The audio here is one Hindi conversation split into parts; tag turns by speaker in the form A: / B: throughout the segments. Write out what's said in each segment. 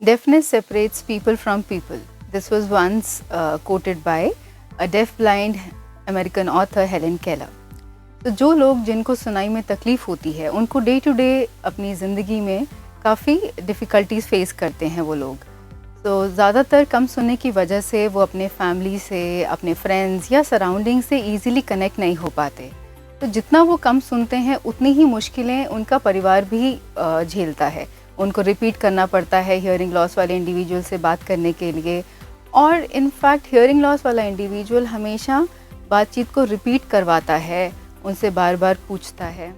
A: Deafness separates people from people. This was once quoted by a deaf-blind American author Helen Keller. तो जो लोग जिनको सुनाई में तकलीफ़ होती है उनको डे टू डे अपनी ज़िंदगी में काफ़ी डिफ़िकल्टीज़ फेस करते हैं वो लोग। तो ज़्यादातर कम सुनने की वजह से वो अपने फैमिली से, अपने फ्रेंड्स या सराउंडिंग से ईज़िली कनेक्ट नहीं हो पाते। तो जितना वो कम सुनते हैं उतनी ही मुश्किलें उनका परिवार भी झेलता है। उनको रिपीट करना पड़ता है हियरिंग लॉस वाले इंडिविजुअल से बात करने के लिए, और इनफैक्ट हियरिंग लॉस वाला इंडिविजुअल हमेशा बातचीत को रिपीट करवाता है, उनसे बार बार पूछता है।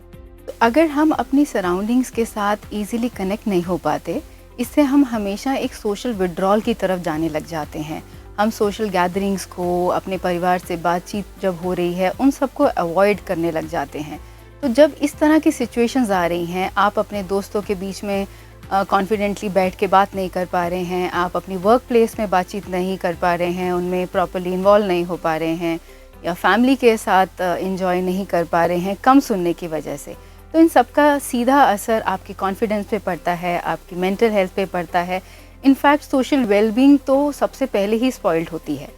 A: तो अगर हम अपनी सराउंडिंग्स के साथ इजीली कनेक्ट नहीं हो पाते, इससे हम हमेशा एक सोशल विड्रॉल की तरफ जाने लग जाते हैं। हम सोशल गैदरिंग्स को, अपने परिवार से बातचीत जब हो रही है उन सबको अवॉइड करने लग जाते हैं। तो जब इस तरह की सिचुएशंस आ रही हैं, आप अपने दोस्तों के बीच में कॉन्फिडेंटली बैठ के बात नहीं कर पा रहे हैं, आप अपनी वर्क प्लेस में बातचीत नहीं कर पा रहे हैं, उनमें प्रॉपर्ली इन्वॉल्व नहीं हो पा रहे हैं, या फैमिली के साथ एंजॉय नहीं कर पा रहे हैं कम सुनने की वजह से, तो इन सब का सीधा असर आपके कॉन्फिडेंस पे पड़ता है, आपकी मेंटल हेल्थ पे पड़ता है। इनफैक्ट सोशल वेलबींग तो सबसे पहले ही स्पॉइल्ड होती है।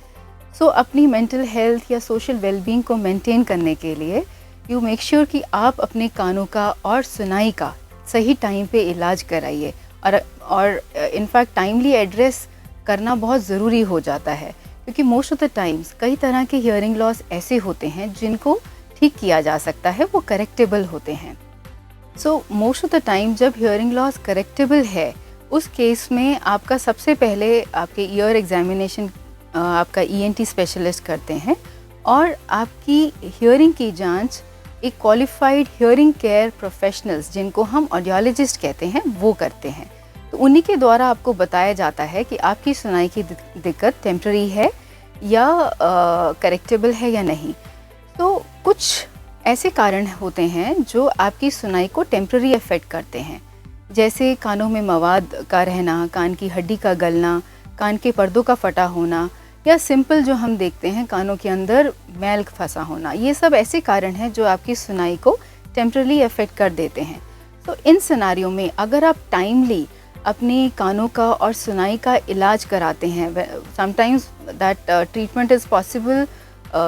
A: सो अपनी मेंटल हेल्थ या सोशल वेलबींग को मेंटेन करने के लिए यू मेक श्योर कि आप अपने कानों का और सुनाई का सही टाइम पे इलाज कराइए, और इनफैक्ट टाइमली एड्रेस करना बहुत ज़रूरी हो जाता है, क्योंकि मोस्ट ऑफ द टाइम्स कई तरह के हियरिंग लॉस ऐसे होते हैं जिनको ठीक किया जा सकता है, वो करेक्टेबल होते हैं। So most of the time जब हियरिंग लॉस करेक्टेबल है, उस केस में आपका सबसे पहले आपके ईयर एग्जामिनेशन आपका ईएनटी स्पेशलिस्ट करते हैं, और आपकी हियरिंग की जांच एक क्वालिफाइड हियरिंग केयर प्रोफेशनल्स, जिनको हम ऑडियोलॉजिस्ट कहते हैं, वो करते हैं। तो उन्हीं के द्वारा आपको बताया जाता है कि आपकी सुनाई की दिक्कत टेम्पररी है या करेक्टेबल है या नहीं। तो कुछ ऐसे कारण होते हैं जो आपकी सुनाई को टेम्पररी अफेक्ट करते हैं, जैसे कानों में मवाद का रहना, कान की हड्डी का गलना, कान के पर्दों का फटा होना, या सिंपल जो हम देखते हैं कानों के अंदर मैल फंसा होना। ये सब ऐसे कारण हैं जो आपकी सुनाई को टेम्पररी अफेक्ट कर देते हैं। तो इन सिनारियों में अगर आप टाइमली अपने कानों का और सुनाई का इलाज कराते हैं, sometimes that treatment is possible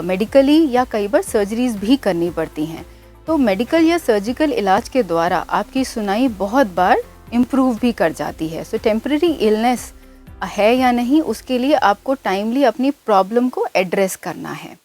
A: medically, या कई बार सर्जरीज भी करनी पड़ती हैं। तो मेडिकल या सर्जिकल इलाज के द्वारा आपकी सुनाई बहुत बार इम्प्रूव भी कर जाती है। सो टेम्पररी इलनेस है या नहीं, उसके लिए आपको टाइमली अपनी प्रॉब्लम को एड्रेस करना है।